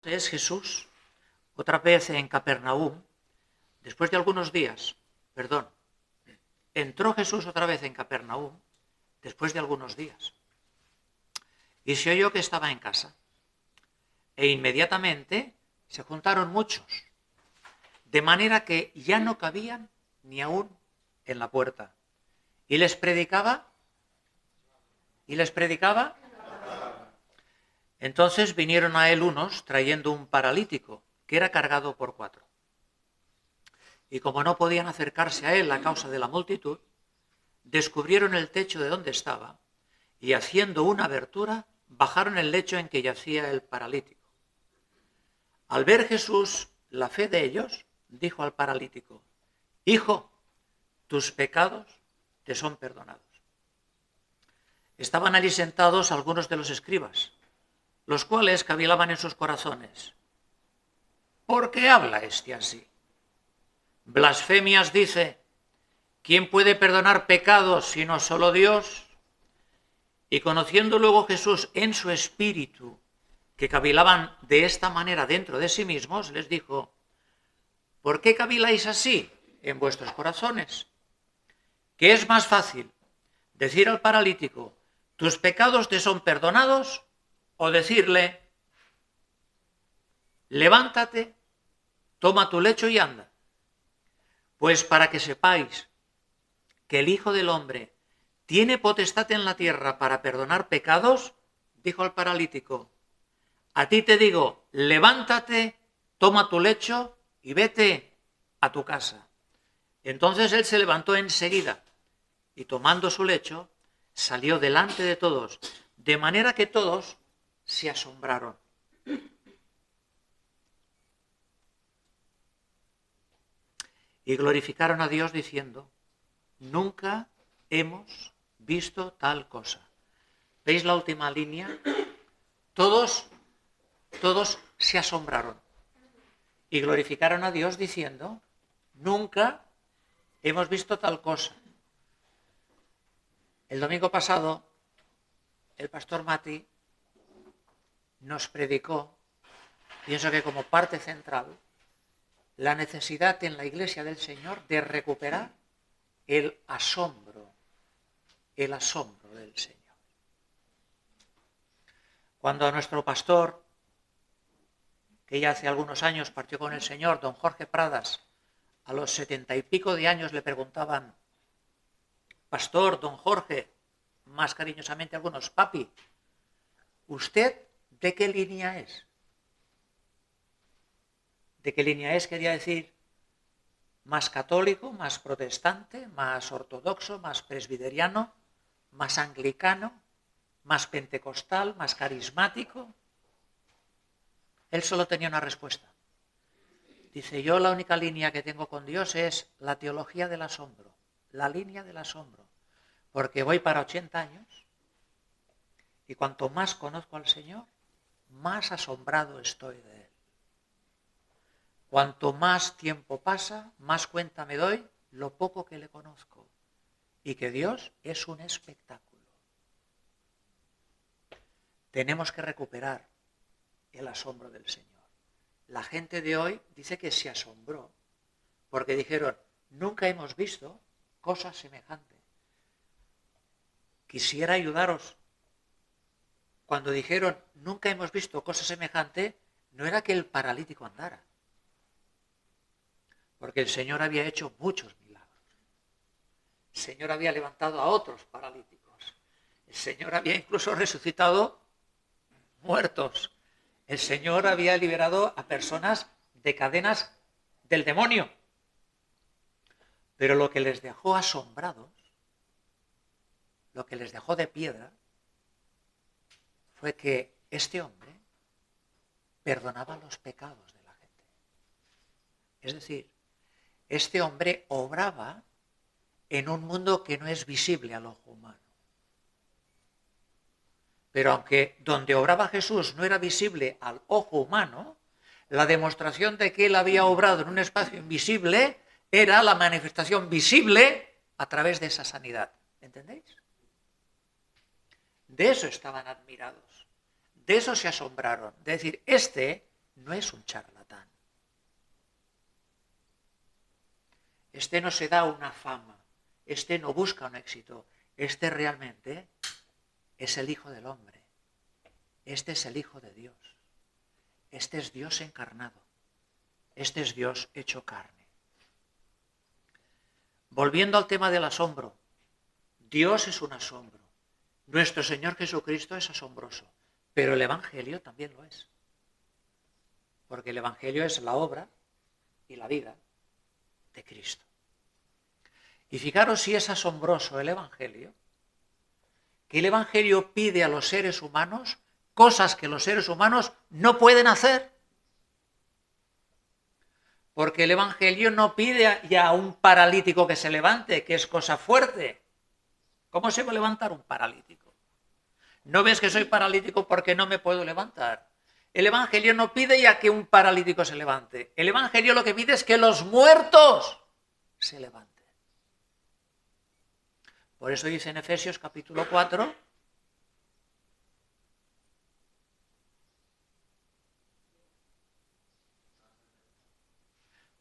Es Jesús, otra vez en Capernaum, después de algunos días, entró Jesús otra vez en Capernaum, después de algunos días, y se oyó que estaba en casa, e inmediatamente se juntaron muchos, de manera que ya no cabían ni aún en la puerta, y les predicaba. Entonces vinieron a él unos trayendo un paralítico que era cargado por 4. Y como no podían acercarse a él a causa de la multitud, descubrieron el techo de donde estaba y haciendo una abertura bajaron el lecho en que yacía el paralítico. Al ver Jesús la fe de ellos, dijo al paralítico: Hijo, tus pecados te son perdonados. Estaban allí sentados algunos de los escribas, los cuales cavilaban en sus corazones: ¿por qué habla este así? Blasfemias dice. ¿Quién puede perdonar pecados sino solo Dios? Y conociendo luego Jesús en su espíritu que cavilaban de esta manera dentro de sí mismos, les dijo: ¿por qué caviláis así en vuestros corazones? ¿Qué es más fácil, decir al paralítico: tus pecados te son perdonados, o decirle: levántate, toma tu lecho y anda? Pues para que sepáis que el Hijo del Hombre tiene potestad en la tierra para perdonar pecados, dijo al paralítico: a ti te digo, levántate, toma tu lecho y vete a tu casa. Entonces él se levantó enseguida y tomando su lecho salió delante de todos, de manera que todos se asombraron. Y glorificaron a Dios diciendo: nunca hemos visto tal cosa. ¿Veis la última línea? Todos se asombraron y glorificaron a Dios diciendo: nunca hemos visto tal cosa. El domingo pasado, el pastor Mati nos predicó, pienso que como parte central, la necesidad en la Iglesia del Señor de recuperar el asombro del Señor. Cuando a nuestro pastor, que ya hace algunos años partió con el Señor, don Jorge Pradas, a los 70 y pico de años le preguntaban: pastor, don Jorge, más cariñosamente algunos, papi, ¿usted de qué línea es? ¿De qué línea es? Quería decir, más católico, más protestante, más ortodoxo, más presbiteriano, más anglicano, más pentecostal, más carismático. Él solo tenía una respuesta. Dice: yo la única línea que tengo con Dios es la teología del asombro, la línea del asombro, porque voy para 80 años y cuanto más conozco al Señor, más asombrado estoy de Él. Cuanto más tiempo pasa, más cuenta me doy lo poco que le conozco y que Dios es un espectáculo. Tenemos que recuperar el asombro del Señor. La gente de hoy dice que se asombró porque dijeron: nunca hemos visto cosa semejante. Quisiera ayudaros. Cuando dijeron nunca hemos visto cosa semejante, no era que el paralítico andara, porque el Señor había hecho muchos milagros. El Señor había levantado a otros paralíticos. El Señor había incluso resucitado muertos. El Señor había liberado a personas de cadenas del demonio. Pero lo que les dejó asombrados, lo que les dejó de piedra, fue que este hombre perdonaba los pecados de la gente. Es decir, este hombre obraba en un mundo que no es visible al ojo humano. Pero aunque donde obraba Jesús no era visible al ojo humano, la demostración de que él había obrado en un espacio invisible era la manifestación visible a través de esa sanidad. ¿Entendéis? De eso estaban admirados. De eso se asombraron. De decir, este no es un charlatán. Este no se da una fama, este no busca un éxito, este realmente es el Hijo del Hombre, este es el Hijo de Dios, este es Dios encarnado, este es Dios hecho carne. Volviendo al tema del asombro, Dios es un asombro, nuestro Señor Jesucristo es asombroso, pero el Evangelio también lo es, porque el Evangelio es la obra y la vida de Cristo. Y fijaros si es asombroso el Evangelio, que el Evangelio pide a los seres humanos cosas que los seres humanos no pueden hacer. Porque el Evangelio no pide ya a un paralítico que se levante, que es cosa fuerte. ¿Cómo se va a levantar un paralítico? ¿No ves que soy paralítico porque no me puedo levantar? El Evangelio no pide ya que un paralítico se levante. El Evangelio lo que pide es que los muertos se levanten. Por eso dice en Efesios capítulo 4,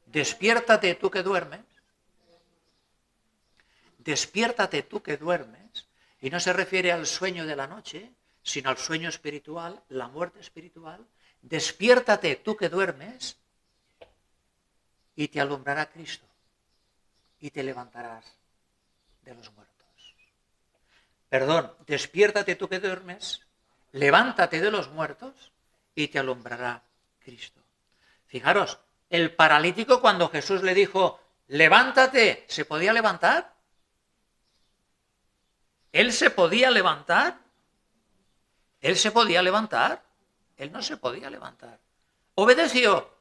despiértate tú que duermes, despiértate tú que duermes, y no se refiere al sueño de la noche, sino al sueño espiritual, la muerte espiritual. Despiértate tú que duermes y te alumbrará Cristo y te levantarás de los muertos. Perdón, despiértate tú que duermes, levántate de los muertos y te alumbrará Cristo. Fijaros, el paralítico cuando Jesús le dijo, levántate, ¿se podía levantar? ¿Él se podía levantar? ¿Él se podía levantar? Él no se podía levantar. Obedeció,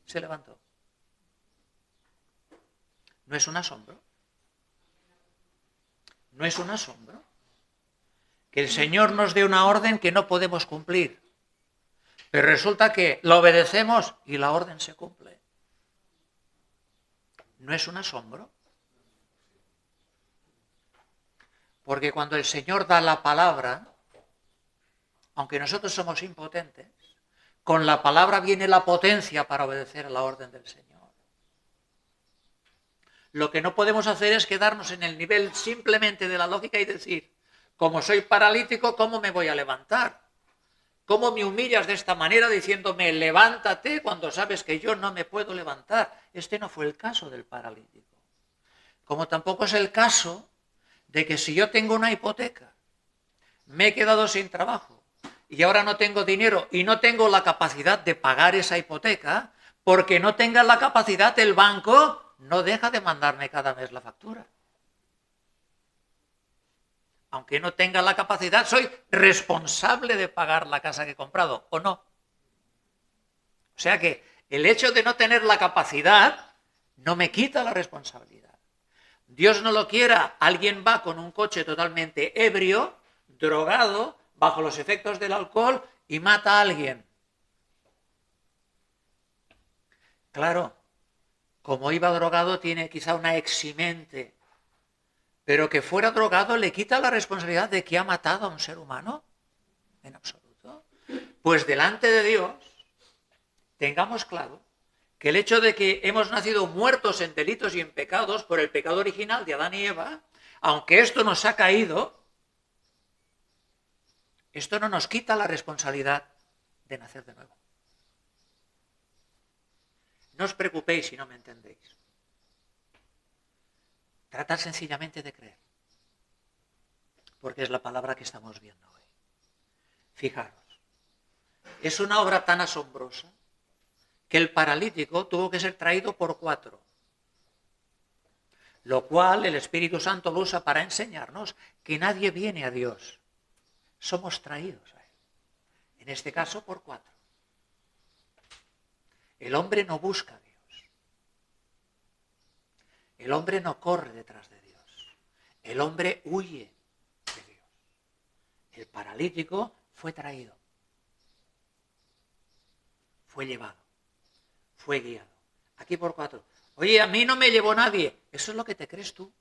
se levantó. ¿No es un asombro? ¿No es un asombro? Que el Señor nos dé una orden que no podemos cumplir. Pero resulta que la obedecemos y la orden se cumple. ¿No es un asombro? Porque cuando el Señor da la palabra, aunque nosotros somos impotentes, con la palabra viene la potencia para obedecer a la orden del Señor. Lo que no podemos hacer es quedarnos en el nivel simplemente de la lógica y decir, como soy paralítico, ¿cómo me voy a levantar? ¿Cómo me humillas de esta manera diciéndome, levántate cuando sabes que yo no me puedo levantar? Este no fue el caso del paralítico. Como tampoco es el caso de que si yo tengo una hipoteca, me he quedado sin trabajo y ahora no tengo dinero y no tengo la capacidad de pagar esa hipoteca, porque no tenga la capacidad el banco no deja de mandarme cada mes la factura. Aunque no tenga la capacidad, soy responsable de pagar la casa que he comprado, ¿o no? O sea que el hecho de no tener la capacidad no me quita la responsabilidad. Dios no lo quiera, alguien va con un coche totalmente ebrio, drogado, bajo los efectos del alcohol y mata a alguien. Claro, como iba drogado tiene quizá una eximente, pero que fuera drogado le quita la responsabilidad de que ha matado a un ser humano, en absoluto. Pues delante de Dios, tengamos claro que el hecho de que hemos nacido muertos en delitos y en pecados por el pecado original de Adán y Eva, aunque esto nos ha caído, esto no nos quita la responsabilidad de nacer de nuevo. No os preocupéis si no me entendéis. Tratad sencillamente de creer, porque es la palabra que estamos viendo hoy. Fijaros, es una obra tan asombrosa que el paralítico tuvo que ser traído por 4, lo cual el Espíritu Santo lo usa para enseñarnos que nadie viene a Dios, somos traídos a Él, en este caso por 4. El hombre no busca a Dios, el hombre no corre detrás de Dios, el hombre huye de Dios. El paralítico fue traído, fue llevado, fue guiado. Aquí por 4. Oye, a mí no me llevó nadie. Eso es lo que te crees tú.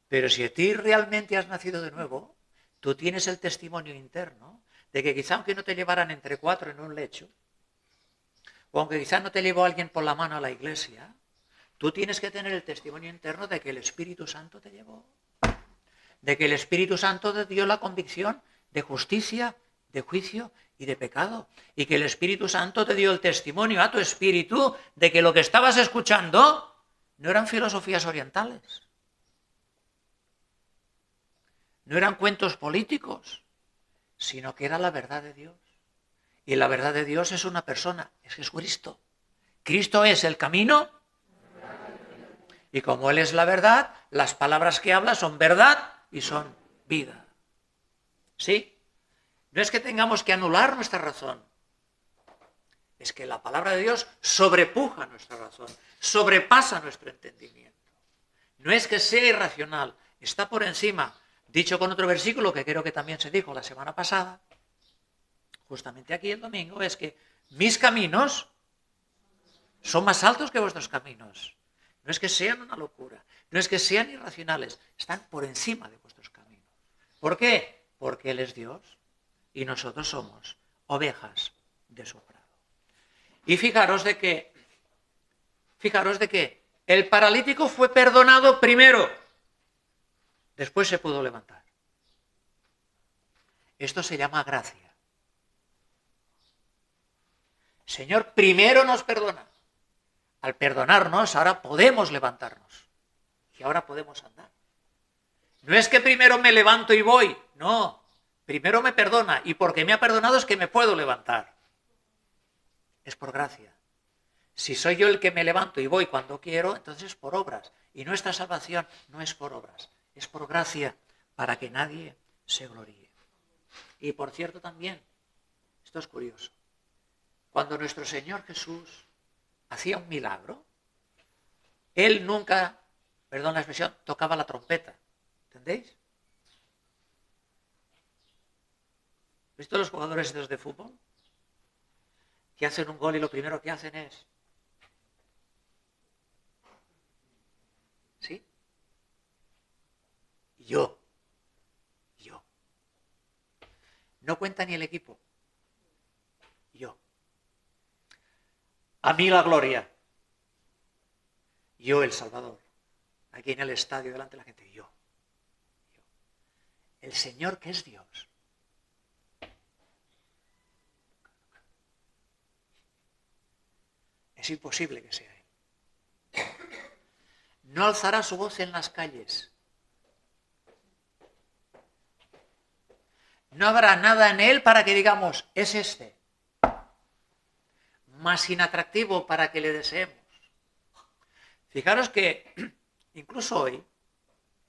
Pero si a ti realmente has nacido de nuevo, tú tienes el testimonio interno de que quizá aunque no te llevaran entre 4 en un lecho, o aunque quizá no te llevó alguien por la mano a la iglesia, tú tienes que tener el testimonio interno de que el Espíritu Santo te llevó, de que el Espíritu Santo te dio la convicción de justicia, de juicio y de pecado, y que el Espíritu Santo te dio el testimonio a tu espíritu de que lo que estabas escuchando no eran filosofías orientales, no eran cuentos políticos, sino que era la verdad de Dios. Y la verdad de Dios es una persona, es Jesucristo. Cristo es el camino, y como Él es la verdad, las palabras que habla son verdad y son vida. ¿Sí? No es que tengamos que anular nuestra razón, es que la palabra de Dios sobrepuja nuestra razón, sobrepasa nuestro entendimiento. No es que sea irracional, está por encima. Dicho con otro versículo que creo que también se dijo la semana pasada, justamente aquí el domingo, es que mis caminos son más altos que vuestros caminos. No es que sean una locura, no es que sean irracionales, están por encima de vuestros caminos. ¿Por qué? Porque Él es Dios y nosotros somos ovejas de su prado. Y fijaros de que el paralítico fue perdonado primero, después se pudo levantar. Esto se llama gracia. El Señor primero nos perdona. Al perdonarnos, ahora podemos levantarnos. Y ahora podemos andar. No es que primero me levanto y voy. No. Primero me perdona. Y porque me ha perdonado es que me puedo levantar. Es por gracia. Si soy yo el que me levanto y voy cuando quiero, entonces es por obras. Y nuestra salvación no es por obras. Es por gracia, para que nadie se gloríe. Y por cierto también, esto es curioso, cuando nuestro Señor Jesús hacía un milagro, Él nunca, perdón la expresión, tocaba la trompeta. ¿Entendéis? ¿Visto los jugadores estos de fútbol? Que hacen un gol y lo primero que hacen es... ¿Sí? Yo. No cuenta ni el equipo. Yo. A mí la gloria. Yo el Salvador. Aquí en el estadio delante de la gente. Yo. El Señor que es Dios. Es imposible que sea Él. No alzará su voz en las calles. No habrá nada en Él para que digamos, es este. Más inatractivo para que le deseemos. Fijaros que incluso hoy,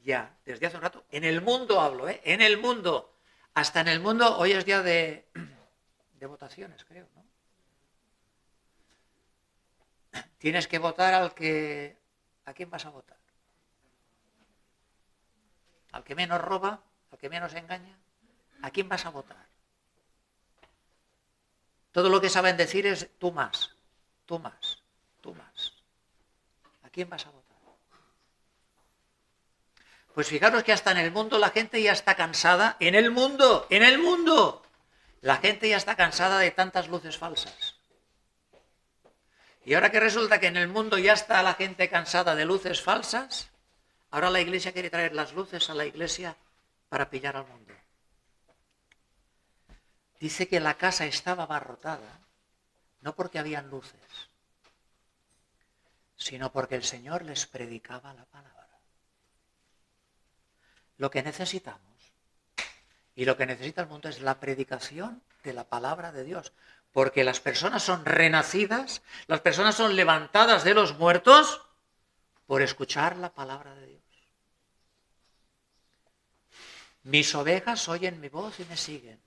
ya desde hace un rato, en el mundo hablo, en el mundo, hasta en el mundo, hoy es día de votaciones, creo, ¿no? Tienes que votar ¿a quién vas a votar? ¿Al que menos roba? ¿Al que menos engaña? ¿A quién vas a votar? Todo lo que saben decir es tú más, tú más, tú más. ¿A quién vas a votar? Pues fijaros que hasta en el mundo la gente ya está cansada. ¡En el mundo! La gente ya está cansada de tantas luces falsas. Y ahora que resulta que en el mundo ya está la gente cansada de luces falsas, ahora la Iglesia quiere traer las luces a la Iglesia para pillar al mundo. Dice que la casa estaba abarrotada, no porque habían luces, sino porque el Señor les predicaba la palabra. Lo que necesitamos y lo que necesita el mundo es la predicación de la palabra de Dios, porque las personas son renacidas, las personas son levantadas de los muertos por escuchar la palabra de Dios. Mis ovejas oyen mi voz y me siguen.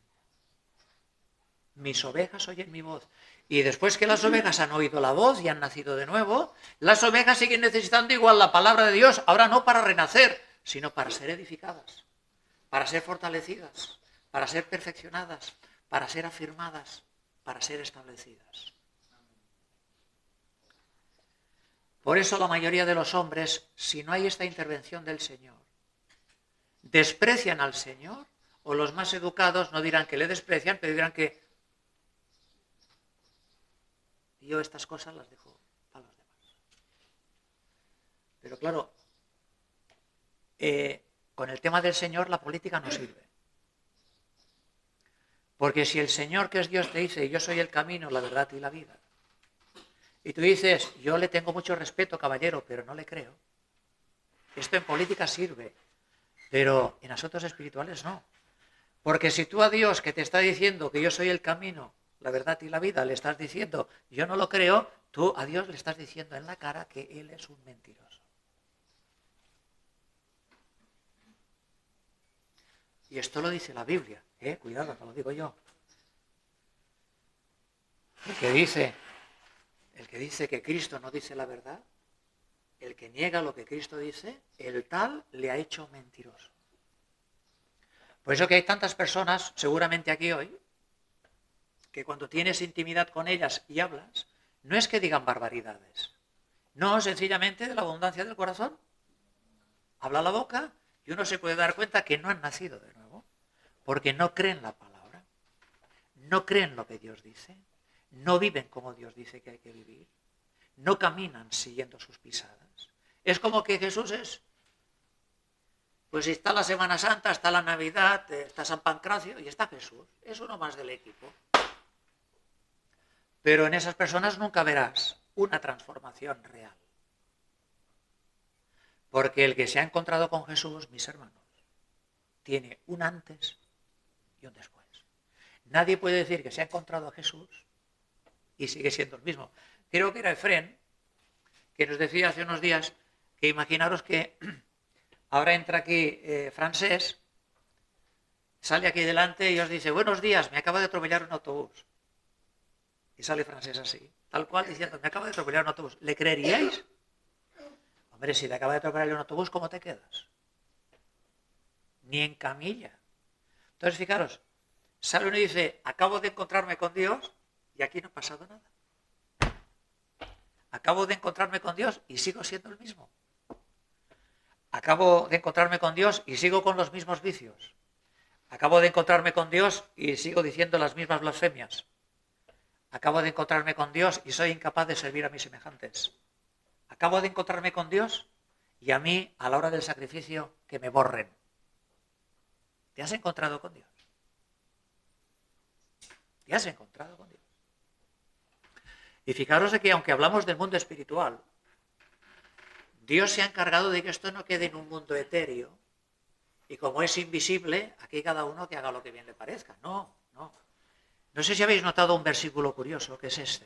Mis ovejas oyen mi voz. Y después que las ovejas han oído la voz y han nacido de nuevo, las ovejas siguen necesitando igual la palabra de Dios, ahora no para renacer, sino para ser edificadas, para ser fortalecidas, para ser perfeccionadas, para ser afirmadas, para ser establecidas. Por eso la mayoría de los hombres, si no hay esta intervención del Señor, desprecian al Señor o los más educados no dirán que le desprecian, pero dirán que yo estas cosas las dejo a los demás. Pero claro, con el tema del Señor la política no sirve. Porque si el Señor, que es Dios, te dice, yo soy el camino, la verdad y la vida, y tú dices, yo le tengo mucho respeto, caballero, pero no le creo, esto en política sirve, pero en asuntos espirituales no. Porque si tú a Dios, que te está diciendo que yo soy el camino, la verdad y la vida, le estás diciendo, yo no lo creo, tú a Dios le estás diciendo en la cara que Él es un mentiroso. Y esto lo dice la Biblia, cuidado, no lo digo yo. El que dice que Cristo no dice la verdad, el que niega lo que Cristo dice, el tal le ha hecho mentiroso. Por eso que hay tantas personas, seguramente aquí hoy, que cuando tienes intimidad con ellas y hablas, no es que digan barbaridades. No, sencillamente de la abundancia del corazón. Habla la boca y uno se puede dar cuenta que no han nacido de nuevo, porque no creen la palabra, no creen lo que Dios dice, no viven como Dios dice que hay que vivir, no caminan siguiendo sus pisadas. Es como que Jesús es, pues está la Semana Santa, está la Navidad, está San Pancracio y está Jesús. Es uno más del equipo. Pero en esas personas nunca verás una transformación real. Porque el que se ha encontrado con Jesús, mis hermanos, tiene un antes y un después. Nadie puede decir que se ha encontrado a Jesús y sigue siendo el mismo. Creo que era Efrén, que nos decía hace unos días que imaginaros que ahora entra aquí Francés, sale aquí delante y os dice, buenos días, me acaba de atropellar un autobús. Y sale Francés así, tal cual, diciendo, me acaba de atropellar un autobús. ¿Le creeríais? Hombre, si te acaba de atropellar un autobús, ¿cómo te quedas? Ni en camilla. Entonces, fijaros, sale uno y dice, acabo de encontrarme con Dios y aquí no ha pasado nada. Acabo de encontrarme con Dios y sigo siendo el mismo. Acabo de encontrarme con Dios y sigo con los mismos vicios. Acabo de encontrarme con Dios y sigo diciendo las mismas blasfemias. Acabo de encontrarme con Dios y soy incapaz de servir a mis semejantes. Acabo de encontrarme con Dios y a mí, a la hora del sacrificio, que me borren. ¿Te has encontrado con Dios? ¿Te has encontrado con Dios? Y fijaros de que aunque hablamos del mundo espiritual, Dios se ha encargado de que esto no quede en un mundo etéreo y como es invisible, aquí cada uno que haga lo que bien le parezca. No. No sé si habéis notado un versículo curioso, que es este.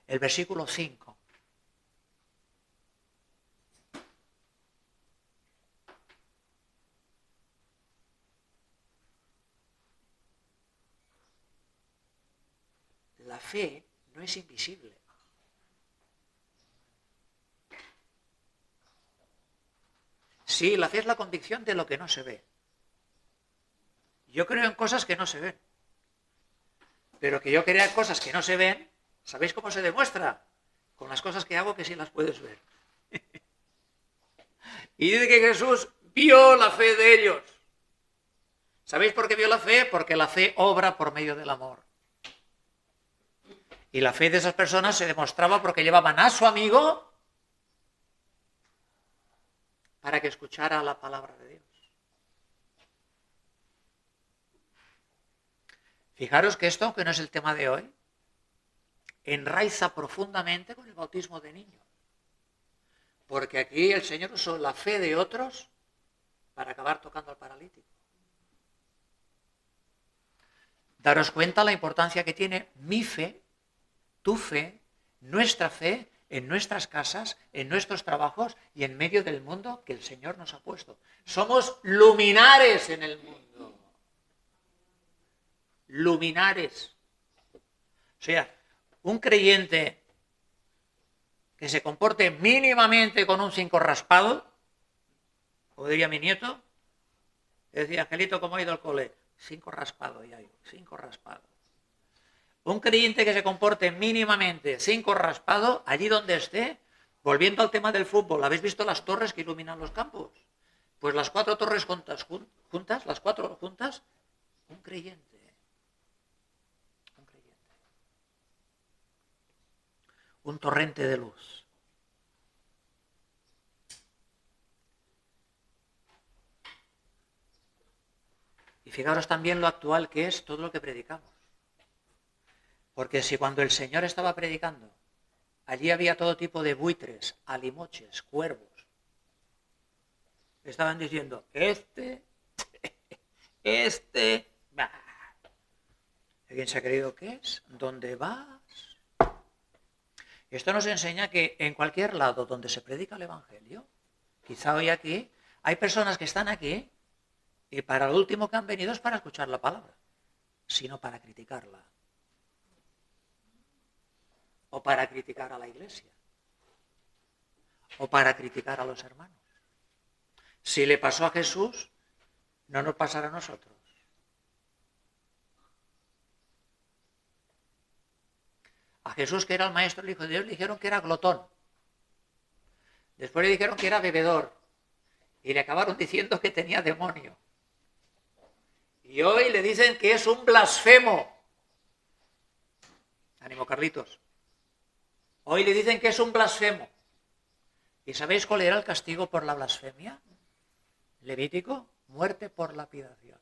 El versículo 5. La fe no es invisible. Sí, la fe es la convicción de lo que no se ve. Yo creo en cosas que no se ven. Pero que yo crea cosas que no se ven, ¿sabéis cómo se demuestra? Con las cosas que hago que sí las puedes ver. Y dice que Jesús vio la fe de ellos. ¿Sabéis por qué vio la fe? Porque la fe obra por medio del amor. Y la fe de esas personas se demostraba porque llevaban a su amigo para que escuchara la palabra de Dios. Fijaros que esto, aunque no es el tema de hoy, enraiza profundamente con el bautismo de niños. Porque aquí el Señor usó la fe de otros para acabar tocando al paralítico. Daros cuenta la importancia que tiene mi fe, tu fe, nuestra fe en nuestras casas, en nuestros trabajos y en medio del mundo que el Señor nos ha puesto. Somos luminares en el mundo. Luminares. O sea, un creyente que se comporte mínimamente con un 5 raspado, como diría mi nieto, decía, Angelito, ¿cómo ha ido al cole? 5 raspado, ya yo, 5 raspado. Un creyente que se comporte mínimamente 5 raspado, allí donde esté, volviendo al tema del fútbol, ¿habéis visto las torres que iluminan los campos? Pues las 4 torres juntas, las 4 juntas, un creyente. Un creyente. Un torrente de luz. Y fijaros también lo actual que es todo lo que predicamos. Porque si cuando el Señor estaba predicando, allí había todo tipo de buitres, alimoches, cuervos, estaban diciendo, bah. ¿Alguien se ha creído qué es? ¿Dónde vas? Esto nos enseña que en cualquier lado donde se predica el Evangelio, quizá hoy aquí, hay personas que están aquí y para lo último que han venido es para escuchar la palabra, sino para criticarla. O para criticar a la iglesia. O para criticar a los hermanos. Si le pasó a Jesús, no nos pasará a nosotros. A Jesús, que era el maestro, el Hijo de Dios, le dijeron que era glotón. Después le dijeron que era bebedor. Y le acabaron diciendo que tenía demonio. Y hoy le dicen que es un blasfemo. Ánimo, Carlitos. Hoy le dicen que es un blasfemo. ¿Y sabéis cuál era el castigo por la blasfemia? Levítico, muerte por lapidación.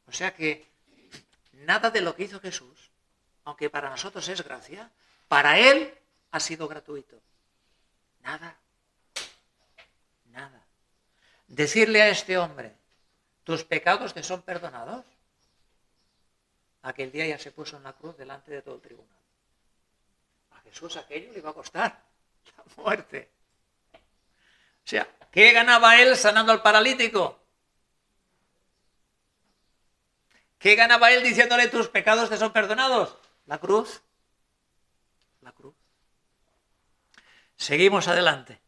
O sea que nada de lo que hizo Jesús, aunque para nosotros es gracia, para él ha sido gratuito. Nada. Nada. Decirle a este hombre, tus pecados te son perdonados, aquel día ya se puso en la cruz delante de todo el tribunal. A Jesús aquello le iba a costar la muerte. O sea, ¿qué ganaba él sanando al paralítico? ¿Qué ganaba él diciéndole tus pecados te son perdonados? La cruz. La cruz. Seguimos adelante.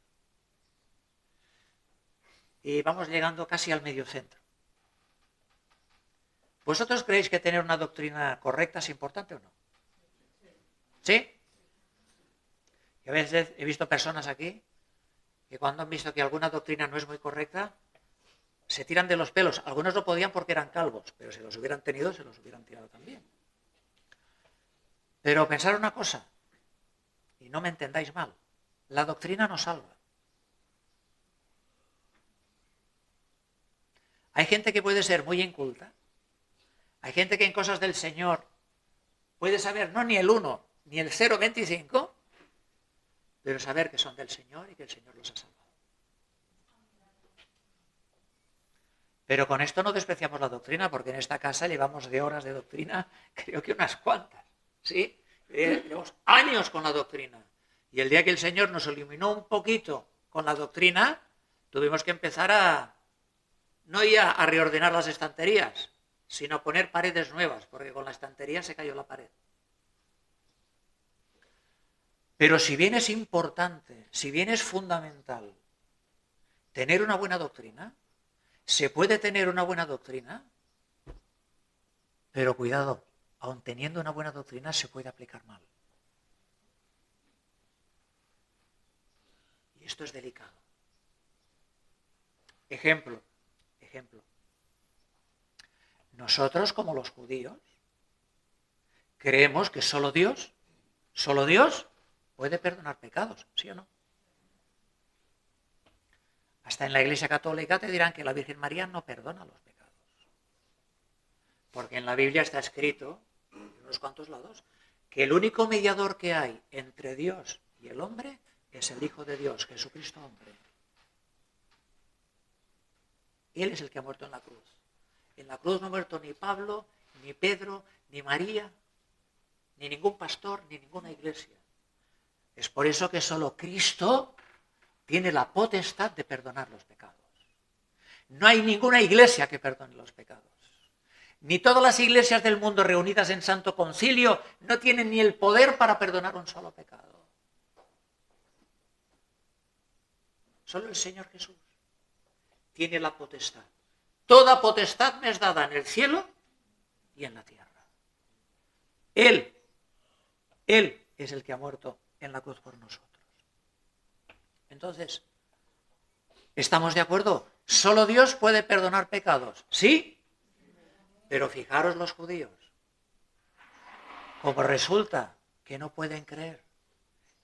Y vamos llegando casi al medio centro. ¿Vosotros creéis que tener una doctrina correcta es importante o no? ¿Sí? Y a veces he visto personas aquí que cuando han visto que alguna doctrina no es muy correcta, se tiran de los pelos. Algunos no podían porque eran calvos, pero si los hubieran tenido, se los hubieran tirado también. Pero pensar una cosa, y no me entendáis mal, la doctrina no salva. Hay gente que puede ser muy inculta, hay gente que en cosas del Señor puede saber no ni el 1 ni el 0,25, pero saber que son del Señor y que el Señor los ha salvado. Pero con esto no despreciamos la doctrina, porque en esta casa llevamos de horas de doctrina, creo que unas cuantas, ¿sí? Llevamos años con la doctrina. Y el día que el Señor nos iluminó un poquito con la doctrina, tuvimos que empezar no ya a reordenar las estanterías, sino a poner paredes nuevas, porque con la estantería se cayó la pared. Pero si bien es importante, si bien es fundamental tener una buena doctrina, se puede tener una buena doctrina, pero cuidado, aun teniendo una buena doctrina se puede aplicar mal. Y esto es delicado. Ejemplo. Nosotros, como los judíos, creemos que solo Dios puede perdonar pecados, ¿sí o no? Hasta en la Iglesia Católica te dirán que la Virgen María no perdona los pecados. Porque en la Biblia está escrito, en unos cuantos lados, que el único mediador que hay entre Dios y el hombre es el Hijo de Dios, Jesucristo hombre. Él es el que ha muerto en la cruz. En la cruz no ha muerto ni Pablo, ni Pedro, ni María, ni ningún pastor, ni ninguna iglesia. Es por eso que solo Cristo tiene la potestad de perdonar los pecados. No hay ninguna iglesia que perdone los pecados. Ni todas las iglesias del mundo reunidas en Santo Concilio no tienen ni el poder para perdonar un solo pecado. Solo el Señor Jesús tiene la potestad. Toda potestad me es dada en el cielo y en la tierra. Él es el que ha muerto en la cruz por nosotros. Entonces, ¿Estamos de acuerdo? Solo Dios puede perdonar pecados. ¿Sí? Pero fijaros los judíos. Como resulta que no pueden creer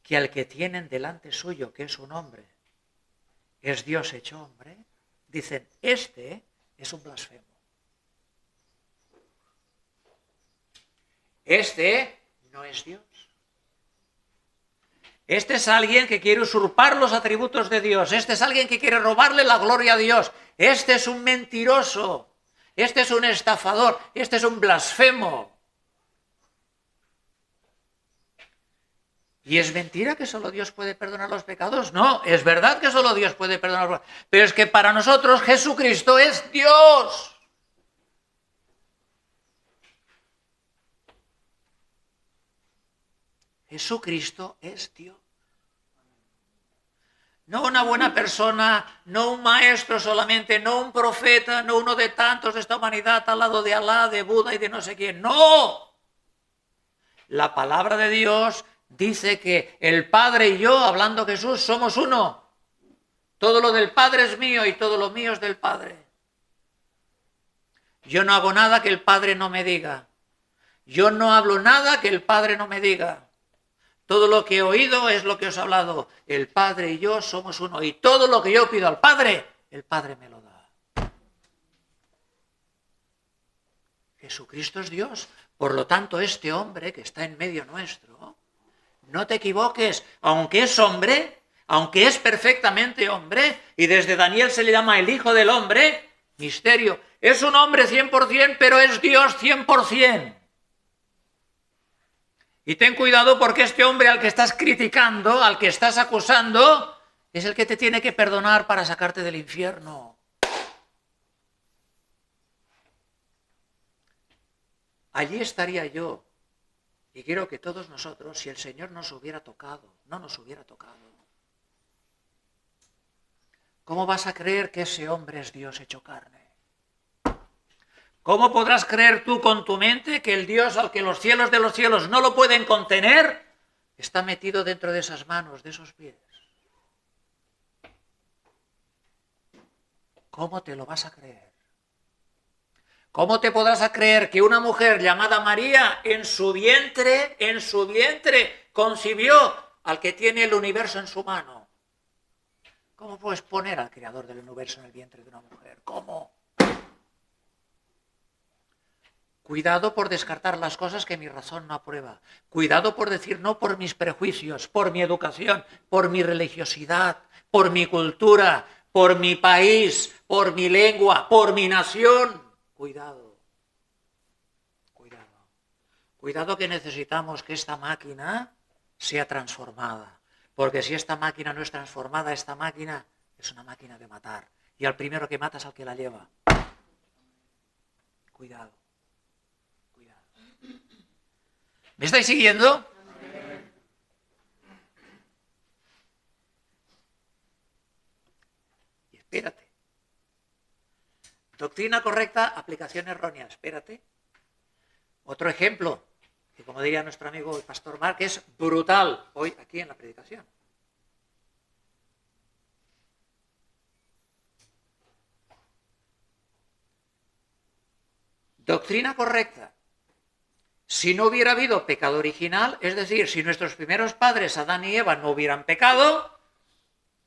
que al que tienen delante suyo, que es un hombre, es Dios hecho hombre, dicen, este es un blasfemo. Este no es Dios. Este es alguien que quiere usurpar los atributos de Dios. Este es alguien que quiere robarle la gloria a Dios. Este es un mentiroso. Este es un estafador. Este es un blasfemo. ¿Y es mentira que solo Dios puede perdonar los pecados? No, es verdad que solo Dios puede perdonar los pecados. Pero es que para nosotros Jesucristo es Dios. Jesucristo es Dios. No una buena persona, no un maestro solamente, no un profeta, no uno de tantos de esta humanidad al lado de Alá, de Buda y de no sé quién. ¡No! La palabra de Dios dice que el Padre y yo, hablando Jesús, somos uno. Todo lo del Padre es mío y todo lo mío es del Padre. Yo no hago nada que el Padre no me diga. Yo no hablo nada que el Padre no me diga. Todo lo que he oído es lo que os he hablado. El Padre y yo somos uno. Y todo lo que yo pido al Padre, el Padre me lo da. Jesucristo es Dios. Por lo tanto, este hombre que está en medio nuestro, no te equivoques, aunque es hombre, aunque es perfectamente hombre, y desde Daniel se le llama el Hijo del Hombre, misterio, es un hombre 100%, pero es Dios 100%. Y ten cuidado porque este hombre al que estás criticando, al que estás acusando, es el que te tiene que perdonar para sacarte del infierno. Allí estaría yo. Y quiero que todos nosotros, si el Señor nos hubiera tocado, no nos hubiera tocado, ¿cómo vas a creer que ese hombre es Dios hecho carne? ¿Cómo podrás creer tú con tu mente que el Dios al que los cielos de los cielos no lo pueden contener, está metido dentro de esas manos, de esos pies? ¿Cómo te lo vas a creer? ¿Cómo te podrás creer que una mujer llamada María en su vientre concibió al que tiene el universo en su mano? ¿Cómo puedes poner al creador del universo en el vientre de una mujer? ¿Cómo? Cuidado por descartar las cosas que mi razón no aprueba. Cuidado por decir no por mis prejuicios, por mi educación, por mi religiosidad, por mi cultura, por mi país, por mi lengua, por mi nación. Cuidado. Cuidado. Cuidado que necesitamos que esta máquina sea transformada. Porque si esta máquina no es transformada, esta máquina es una máquina de matar. Y al primero que mata es al que la lleva. Cuidado. ¿Me estáis siguiendo? Y espérate. Doctrina correcta, aplicación errónea. Espérate. Otro ejemplo, que como diría nuestro amigo el pastor Marc, es brutal hoy aquí en la predicación. Doctrina correcta. Si no hubiera habido pecado original, es decir, si nuestros primeros padres, Adán y Eva, no hubieran pecado,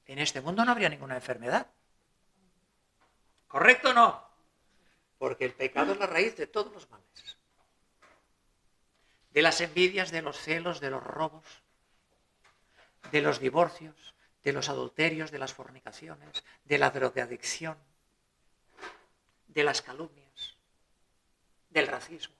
en este mundo no habría ninguna enfermedad. ¿Correcto o no? Porque el pecado es la raíz de todos los males. De las envidias, de los celos, de los robos, de los divorcios, de los adulterios, de las fornicaciones, de la drogadicción, de las calumnias, del racismo,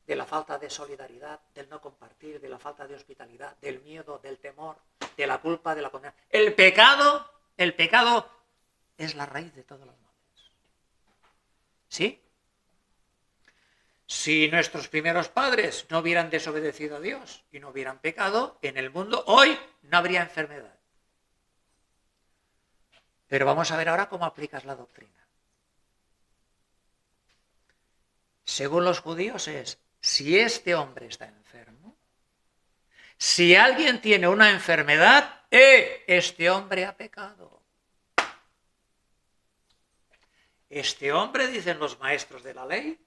de la falta de solidaridad, del no compartir, de la falta de hospitalidad, del miedo, del temor, de la culpa, de la condena. El pecado es la raíz de todos los males. ¿Sí? Si nuestros primeros padres no hubieran desobedecido a Dios y no hubieran pecado, en el mundo hoy no habría enfermedad. Pero vamos a ver ahora cómo aplicas la doctrina. Según los judíos es, si este hombre está enfermo, si alguien tiene una enfermedad, este hombre ha pecado. Este hombre, dicen los maestros de la ley,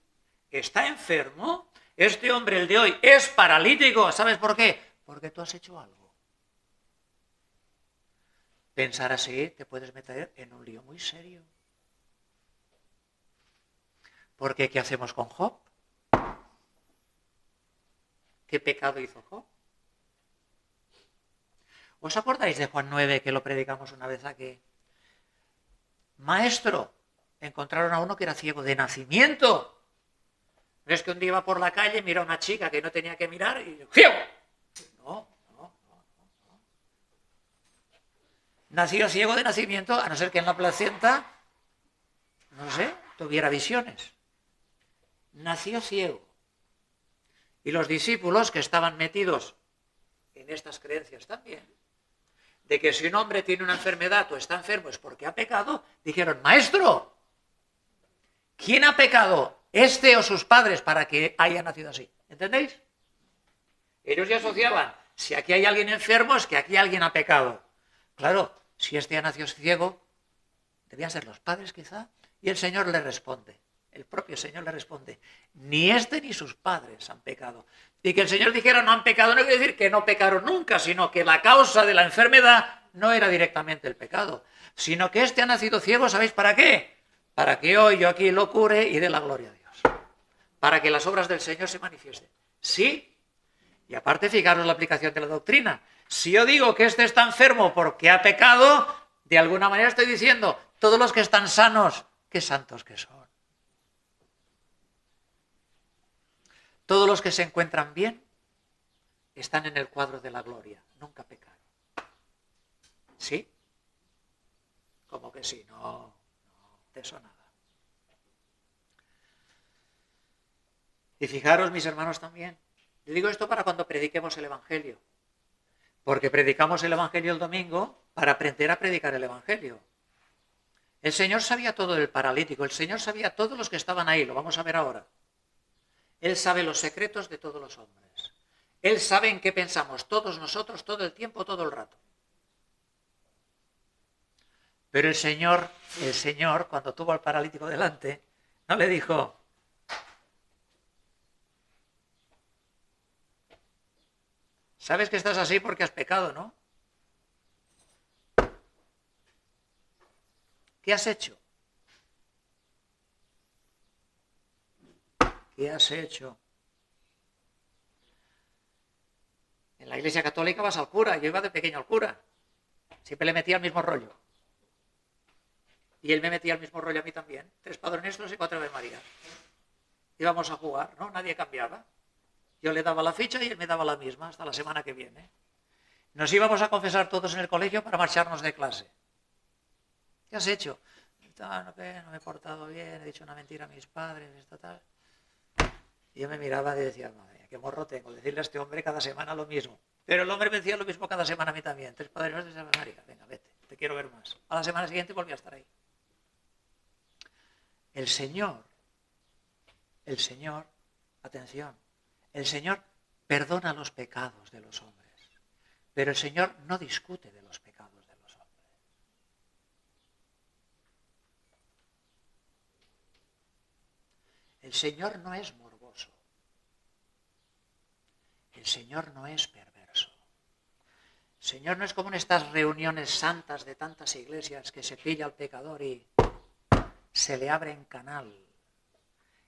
está enfermo. Este hombre, el de hoy, es paralítico. ¿Sabes por qué? Porque tú has hecho algo. Pensar así te puedes meter en un lío muy serio. Porque ¿qué hacemos con Job? ¿Qué pecado hizo Job? ¿Os acordáis de Juan 9 que lo predicamos una vez aquí? Maestro, encontraron a uno que era ciego de nacimiento. No es que un día iba por la calle, mira a una chica que no tenía que mirar y ¡ciego! No. Nació ciego de nacimiento, a no ser que en la placenta, no sé, tuviera visiones. Nació ciego. Y los discípulos que estaban metidos en estas creencias también, de que si un hombre tiene una enfermedad o está enfermo es porque ha pecado, dijeron, maestro, ¿quién ha pecado? ¿Este o sus padres para que haya nacido así? ¿Entendéis? Ellos ya asociaban, si aquí hay alguien enfermo es que aquí alguien ha pecado. Claro, si este ha nacido ciego, debían ser los padres quizá, y el Señor le responde, el propio Señor le responde, ni este ni sus padres han pecado. Y que el Señor dijera no han pecado no quiere decir que no pecaron nunca, sino que la causa de la enfermedad no era directamente el pecado, sino que este ha nacido ciego, ¿sabéis para qué? Para que hoy yo aquí lo cure y dé la gloria a Dios. Para que las obras del Señor se manifiesten. Sí, y aparte fijaros la aplicación de la doctrina. Si yo digo que este está enfermo porque ha pecado, de alguna manera estoy diciendo, todos los que están sanos, qué santos que son. Todos los que se encuentran bien están en el cuadro de la gloria, nunca pecaron. ¿Sí? ¿Cómo que sí? No, de eso nada. Y fijaros, mis hermanos, también. Le digo esto para cuando prediquemos el Evangelio. Porque predicamos el Evangelio el domingo para aprender a predicar el Evangelio. El Señor sabía todo del paralítico, el Señor sabía todos los que estaban ahí, lo vamos a ver ahora. Él sabe los secretos de todos los hombres. Él sabe en qué pensamos todos nosotros, todo el tiempo, todo el rato. Pero el Señor, cuando tuvo al paralítico delante, no le dijo, sabes que estás así porque has pecado, ¿no? ¿Qué has hecho? ¿Qué has hecho? En la Iglesia Católica vas al cura, yo iba de pequeño al cura. Siempre le metía el mismo rollo. Y él me metía el mismo rollo a mí también. 3 Padres Nuestros y 4 Ave María. Íbamos a jugar, ¿no? Nadie cambiaba. Yo le daba la ficha y él me daba la misma hasta la semana que viene. Nos íbamos a confesar todos en el colegio para marcharnos de clase. ¿Qué has hecho? No me he portado bien, he dicho una mentira a mis padres, esto tal. Y yo me miraba y decía, madre, qué morro tengo, decirle a este hombre cada semana lo mismo. Pero el hombre me decía lo mismo cada semana a mí también. 3 Padres Nuestros y Ave María. Venga, vete, te quiero ver más. A la semana siguiente volví a estar ahí. El Señor, atención, el Señor perdona los pecados de los hombres, pero el Señor no discute de los pecados de los hombres. El Señor no es morboso. El Señor no es perverso. El Señor no es como en estas reuniones santas de tantas iglesias que se pilla al pecador y se le abre en canal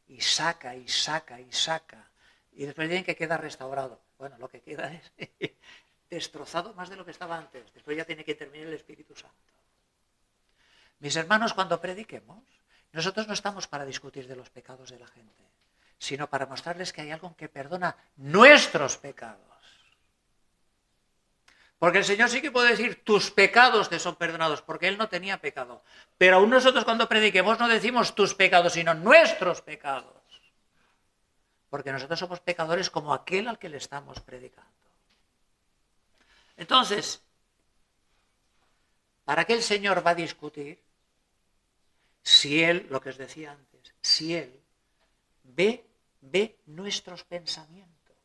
y saca y saca y saca y después dicen que queda restaurado. Bueno, lo que queda es destrozado más de lo que estaba antes. Después ya tiene que intervenir el Espíritu Santo. Mis hermanos, cuando prediquemos, nosotros no estamos para discutir de los pecados de la gente, sino para mostrarles que hay algo que perdona nuestros pecados. Porque el Señor sí que puede decir, tus pecados te son perdonados, porque Él no tenía pecado. Pero aún nosotros cuando prediquemos no decimos tus pecados, sino nuestros pecados. Porque nosotros somos pecadores como aquel al que le estamos predicando. Entonces, ¿para qué el Señor va a discutir? Si Él, lo que os decía antes, si Él ve nuestros pensamientos.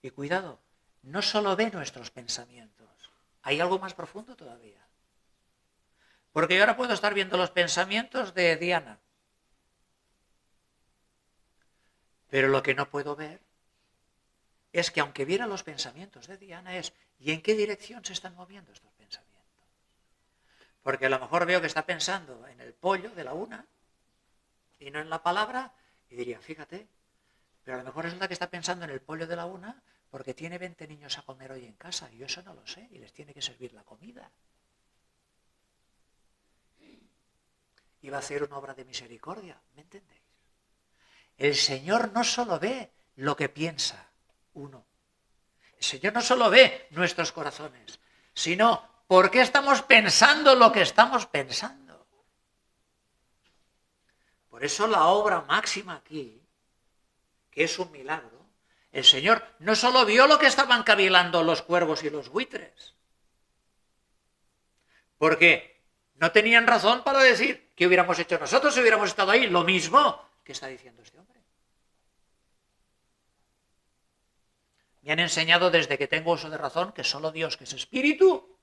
Y cuidado, no solo ve nuestros pensamientos, hay algo más profundo todavía. Porque yo ahora puedo estar viendo los pensamientos de Diana, pero lo que no puedo ver es que aunque viera los pensamientos de Diana es ¿y en qué dirección se están moviendo estos pensamientos? Porque a lo mejor veo que está pensando en el pollo de la una y no en la palabra y diría, fíjate, pero a lo mejor resulta que está pensando en el pollo de la una porque tiene 20 niños a comer hoy en casa y yo eso no lo sé y les tiene que servir la comida. Y va a hacer una obra de misericordia, ¿me entendéis? El Señor no solo ve lo que piensa uno, el Señor no solo ve nuestros corazones, sino por qué estamos pensando lo que estamos pensando. Por eso la obra máxima aquí, que es un milagro, el Señor no solo vio lo que estaban cavilando los cuervos y los buitres, porque no tenían razón para decir que hubiéramos hecho nosotros si hubiéramos estado ahí, lo mismo que está diciendo este hombre. Me han enseñado desde que tengo uso de razón que solo Dios, que es espíritu,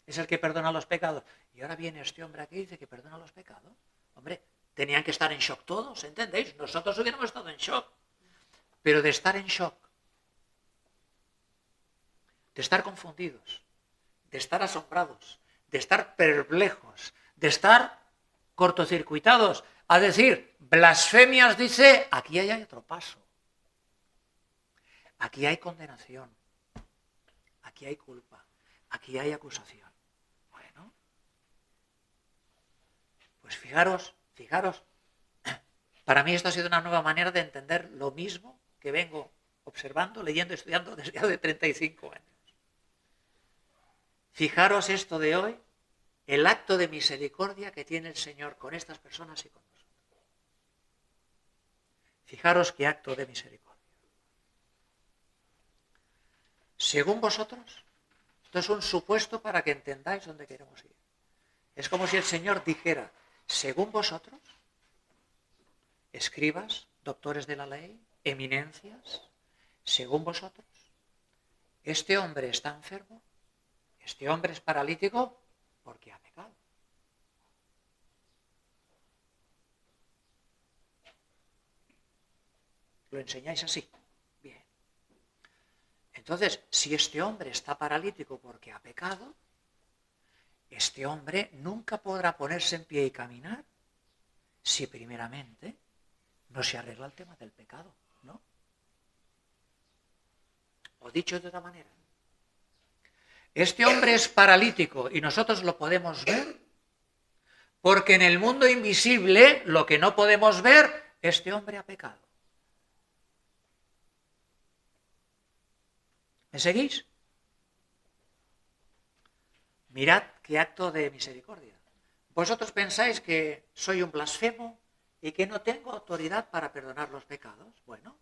es el que perdona los pecados. Y ahora viene este hombre aquí y dice que perdona los pecados. Hombre, tenían que estar en shock todos, ¿entendéis? Nosotros hubiéramos estado en shock. Pero de estar en shock, de estar confundidos, de estar asombrados, de estar perplejos, de estar cortocircuitados, a decir, blasfemias, dice, aquí hay otro paso. Aquí hay condenación, aquí hay culpa, aquí hay acusación. Bueno, pues fijaros, para mí esto ha sido una nueva manera de entender lo mismo que vengo observando, leyendo, estudiando desde hace 35 años. Fijaros esto de hoy, el acto de misericordia que tiene el Señor con estas personas y con nosotros. Fijaros qué acto de misericordia. Según vosotros, esto es un supuesto para que entendáis dónde queremos ir. Es como si el Señor dijera, según vosotros, escribas, doctores de la ley, eminencias, según vosotros, este hombre está enfermo, este hombre es paralítico porque ha pecado. ¿Lo enseñáis así? Bien. Entonces, si este hombre está paralítico porque ha pecado, este hombre nunca podrá ponerse en pie y caminar si primeramente no se arregla el tema del pecado, ¿no? O dicho de otra manera, este hombre es paralítico y nosotros lo podemos ver porque en el mundo invisible, lo que no podemos ver, este hombre ha pecado. ¿Me seguís? Mirad qué acto de misericordia. Vosotros pensáis que soy un blasfemo y que no tengo autoridad para perdonar los pecados. Bueno,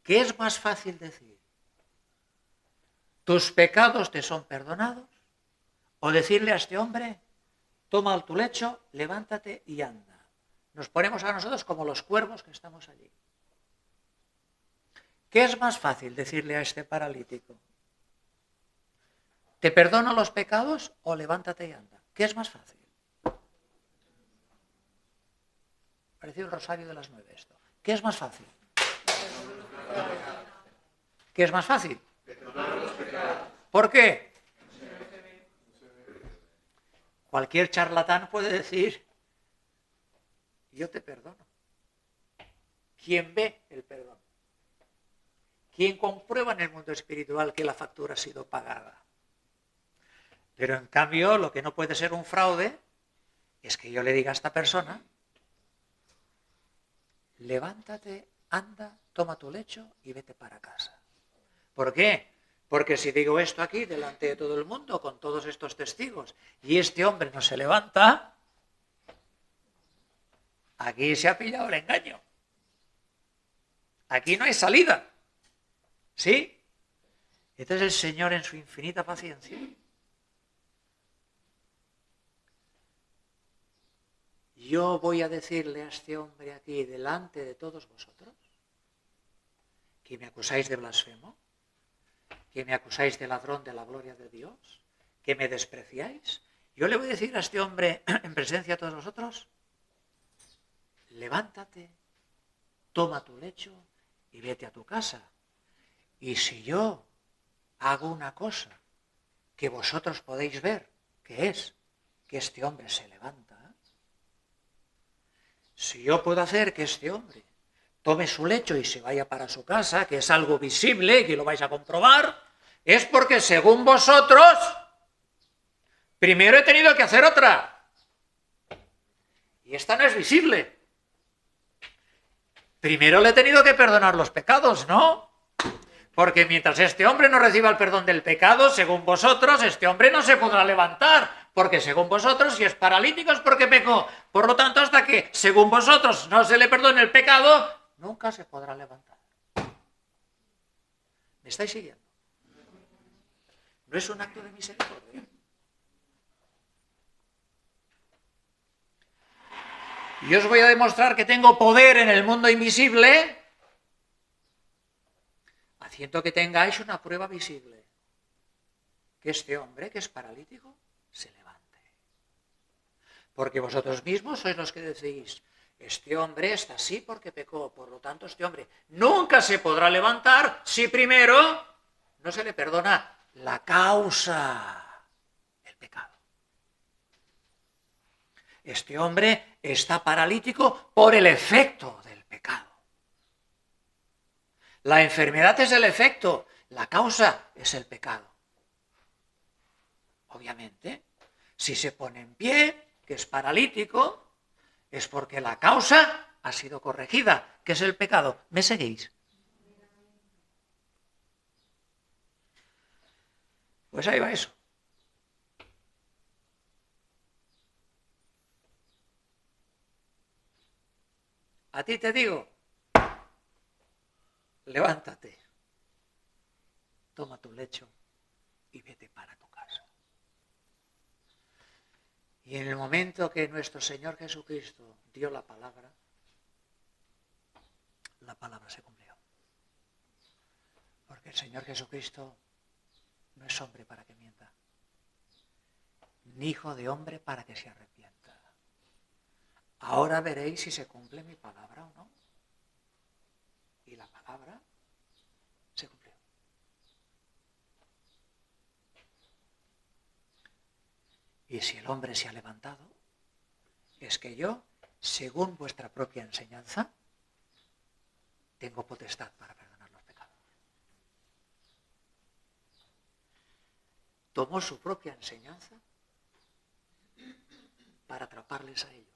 ¿qué es más fácil decir? ¿Tus pecados te son perdonados? O decirle a este hombre, toma tu lecho, levántate y anda. Nos ponemos a nosotros como los cuervos que estamos allí. ¿Qué es más fácil decirle a este paralítico? ¿Te perdono los pecados o levántate y anda? ¿Qué es más fácil? Parece el rosario de las 9 esto. ¿Qué es más fácil? ¿Qué es más fácil? ¿Por qué? Cualquier charlatán puede decir, yo te perdono. ¿Quién ve el perdón? ¿Quién comprueba en el mundo espiritual que la factura ha sido pagada? Pero en cambio, lo que no puede ser un fraude es que yo le diga a esta persona, levántate, anda, toma tu lecho y vete para casa. ¿Por qué? Porque si digo esto aquí delante de todo el mundo, con todos estos testigos, y este hombre no se levanta, aquí se ha pillado el engaño. Aquí no hay salida. ¿Sí? Entonces el Señor en su infinita paciencia yo voy a decirle a este hombre aquí delante de todos vosotros ¿Que me acusáis de blasfemo? ¿Que me acusáis de ladrón de la gloria de Dios? ¿Que me despreciáis? Yo le voy a decir a este hombre en presencia de todos vosotros, levántate, toma tu lecho y vete a tu casa. Y si yo hago una cosa que vosotros podéis ver, que es que este hombre se levanta, si yo puedo hacer que este hombre tome su lecho y se vaya para su casa, que es algo visible, que lo vais a comprobar, es porque según vosotros, primero he tenido que hacer otra. Y esta no es visible. Primero le he tenido que perdonar los pecados, ¿no? Porque mientras este hombre no reciba el perdón del pecado, según vosotros, este hombre no se podrá levantar. Porque según vosotros, si es paralítico es porque pecó. Por lo tanto, hasta que, según vosotros, no se le perdone el pecado, nunca se podrá levantar. ¿Me estáis siguiendo? ¿No es un acto de misericordia? Y os voy a demostrar que tengo poder en el mundo invisible haciendo que tengáis una prueba visible. Que este hombre, que es paralítico, se levante. Porque vosotros mismos sois los que decís, este hombre está así porque pecó, por lo tanto este hombre nunca se podrá levantar si primero no se le perdona la causa del pecado. Este hombre está paralítico por el efecto del pecado. La enfermedad es el efecto, la causa es el pecado. Obviamente, si se pone en pie, que es paralítico, es porque la causa ha sido corregida, que es el pecado. ¿Me seguís? Pues ahí va eso. A ti te digo, levántate, toma tu lecho y vete para tu casa. Y en el momento que nuestro Señor Jesucristo dio la palabra se cumplió. Porque el Señor Jesucristo no es hombre para que mienta, ni hijo de hombre para que se arrepienta. Ahora veréis si se cumple mi palabra o no. Y la palabra se cumplió. Y si el hombre se ha levantado, es que yo, según vuestra propia enseñanza, tengo potestad para perdonar los pecados. Tomó su propia enseñanza para atraparles a ellos.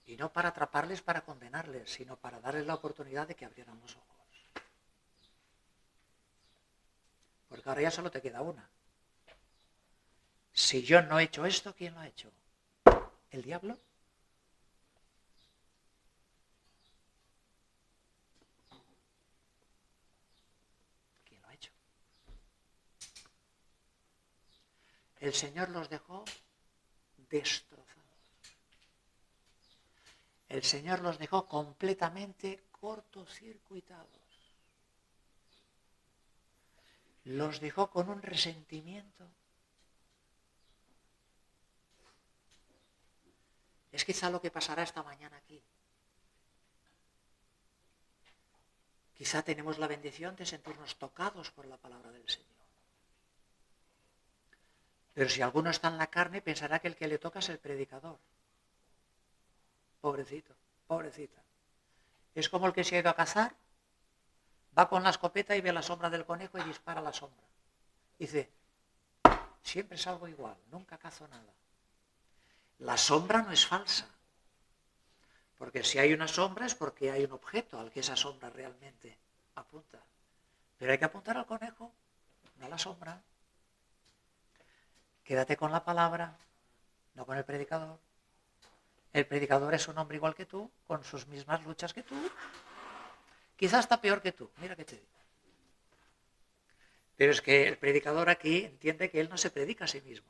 Y no para atraparles para condenarles, sino para darles la oportunidad de que abrieran los ojos. Porque ahora ya solo te queda una. Si yo no he hecho esto, ¿quién lo ha hecho? ¿El diablo? ¿Quién lo ha hecho? El Señor los dejó destrozados. El Señor los dejó completamente cortocircuitados. Los dejó con un resentimiento. Es quizá lo que pasará esta mañana aquí. Quizá tenemos la bendición de sentirnos tocados por la palabra del Señor. Pero si alguno está en la carne, pensará que el que le toca es el predicador. Pobrecito, pobrecita. Es como el que se ha ido a cazar, va con la escopeta y ve la sombra del conejo y dispara la sombra. Dice, siempre salgo igual, nunca cazo nada. La sombra no es falsa. Porque si hay una sombra es porque hay un objeto al que esa sombra realmente apunta. Pero hay que apuntar al conejo, no a la sombra. Quédate con la palabra, no con el predicador. El predicador es un hombre igual que tú, con sus mismas luchas que tú. Quizás está peor que tú, mira que te digo. Pero es que el predicador aquí entiende que él no se predica a sí mismo.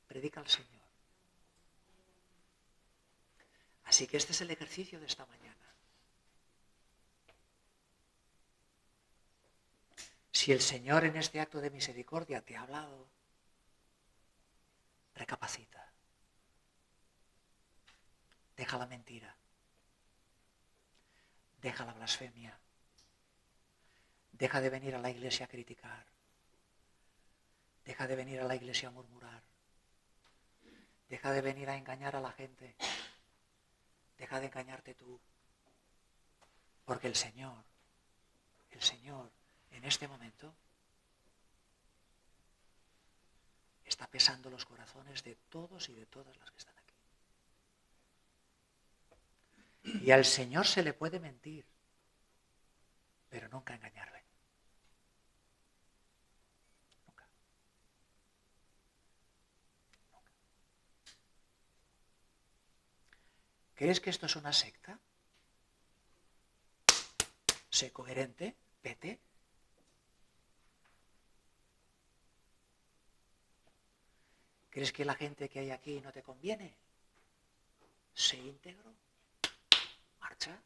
Predica al Señor. Así que este es el ejercicio de esta mañana. Si el Señor en este acto de misericordia te ha hablado, recapacita. Deja la mentira. Deja la blasfemia. Deja de venir a la iglesia a criticar. Deja de venir a la iglesia a murmurar. Deja de venir a engañar a la gente. Deja de engañarte tú. Porque el Señor, en este momento, está pesando los corazones de todos y de todas las que están aquí. Y al Señor se le puede mentir, pero nunca engañarle. Nunca. Nunca. ¿Crees que esto es una secta? Sé coherente, vete. ¿Crees que la gente que hay aquí no te conviene? Sé íntegro. Marcha.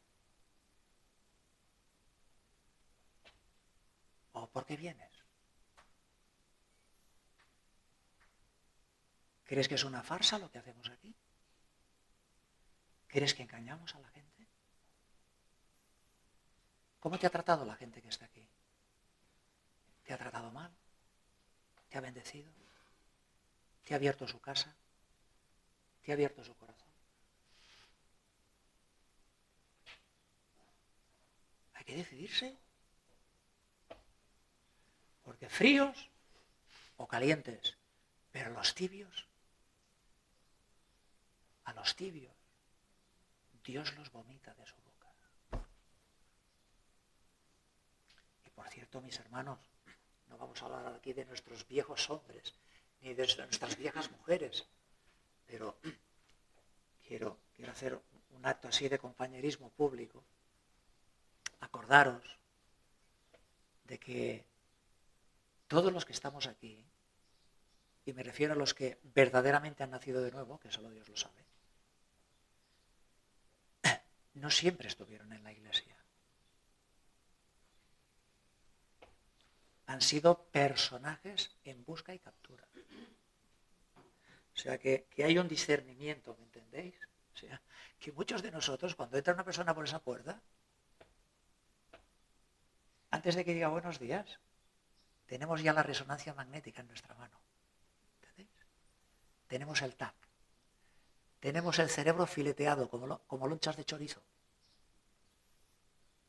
¿O por qué vienes? ¿Crees que es una farsa lo que hacemos aquí? ¿Crees que engañamos a la gente? ¿Cómo te ha tratado la gente que está aquí? ¿Te ha tratado mal? ¿Te ha bendecido? ¿Te ha abierto su casa? ¿Te ha abierto su corazón? Hay que decidirse. Porque fríos o calientes, pero los tibios, a los tibios, Dios los vomita de su boca. Y por cierto, mis hermanos, no vamos a hablar aquí de nuestros viejos hombres, ni de nuestras viejas mujeres, pero quiero hacer un acto así de compañerismo público. Acordaros de que todos los que estamos aquí, y me refiero a los que verdaderamente han nacido de nuevo, que solo Dios lo sabe, no siempre estuvieron en la iglesia. Han sido personajes en busca y captura. O sea, que hay un discernimiento, ¿me entendéis? O sea, que muchos de nosotros, cuando entra una persona por esa puerta, antes de que diga buenos días, tenemos ya la resonancia magnética en nuestra mano. ¿Entendéis? Tenemos el TAC. Tenemos el cerebro fileteado como lonchas de chorizo.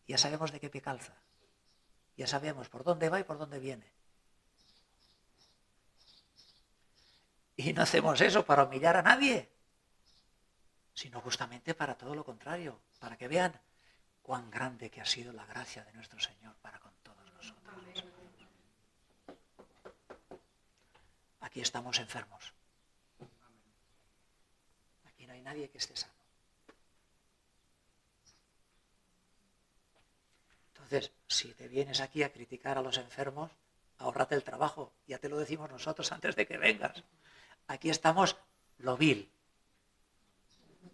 Ya sabemos de qué pie calza. Ya sabemos por dónde va y por dónde viene. Y no hacemos eso para humillar a nadie, sino justamente para todo lo contrario, para que vean cuán grande que ha sido la gracia de nuestro Señor para con todos nosotros. Aquí estamos enfermos. Aquí no hay nadie que esté sano. Entonces, si te vienes aquí a criticar a los enfermos, ahórrate el trabajo. Ya te lo decimos nosotros antes de que vengas. Aquí estamos lo vil.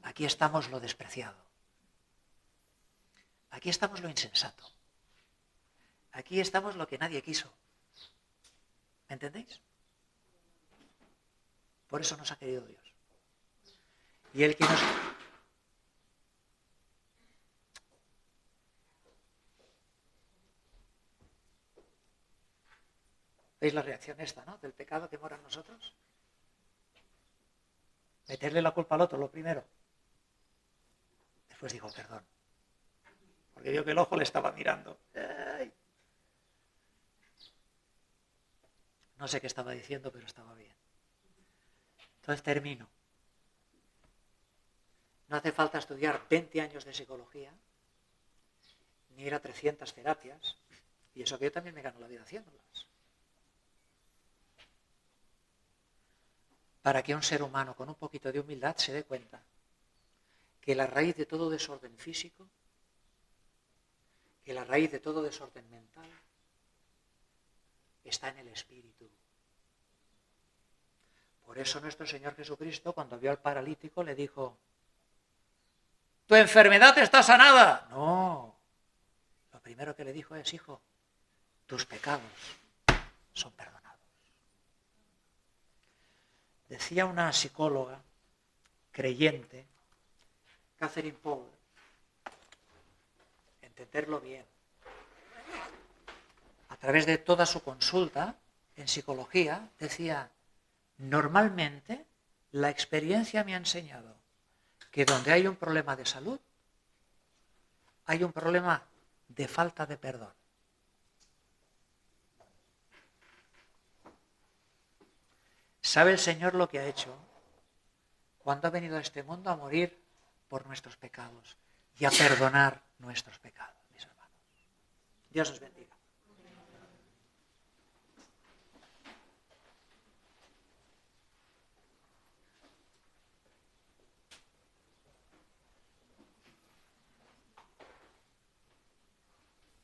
Aquí estamos lo despreciado. Aquí estamos lo insensato. Aquí estamos lo que nadie quiso. ¿Me entendéis? Por eso nos ha querido Dios. Y el que nos... ¿Veis la reacción esta, no? Del pecado que mora en nosotros. Meterle la culpa al otro, lo primero. Después digo, perdón. Porque vio que el ojo le estaba mirando. ¡Ay! No sé qué estaba diciendo, pero estaba bien. Entonces termino. No hace falta estudiar 20 años de psicología, ni ir a 300 terapias, y eso que yo también me gano la vida haciéndolas. Para que un ser humano con un poquito de humildad se dé cuenta que la raíz de todo desorden físico, que la raíz de todo desorden mental, está en el espíritu. Por eso nuestro Señor Jesucristo, cuando vio al paralítico, le dijo, ¡tu enfermedad está sanada! No. Lo primero que le dijo es, hijo, tus pecados son perdonados. Decía una psicóloga creyente, Catherine Paul, entenderlo bien, a través de toda su consulta en psicología, decía, normalmente la experiencia me ha enseñado que donde hay un problema de salud, hay un problema de falta de perdón. ¿Sabe el Señor lo que ha hecho cuando ha venido a este mundo a morir por nuestros pecados y a perdonar nuestros pecados, mis hermanos? Dios os bendiga.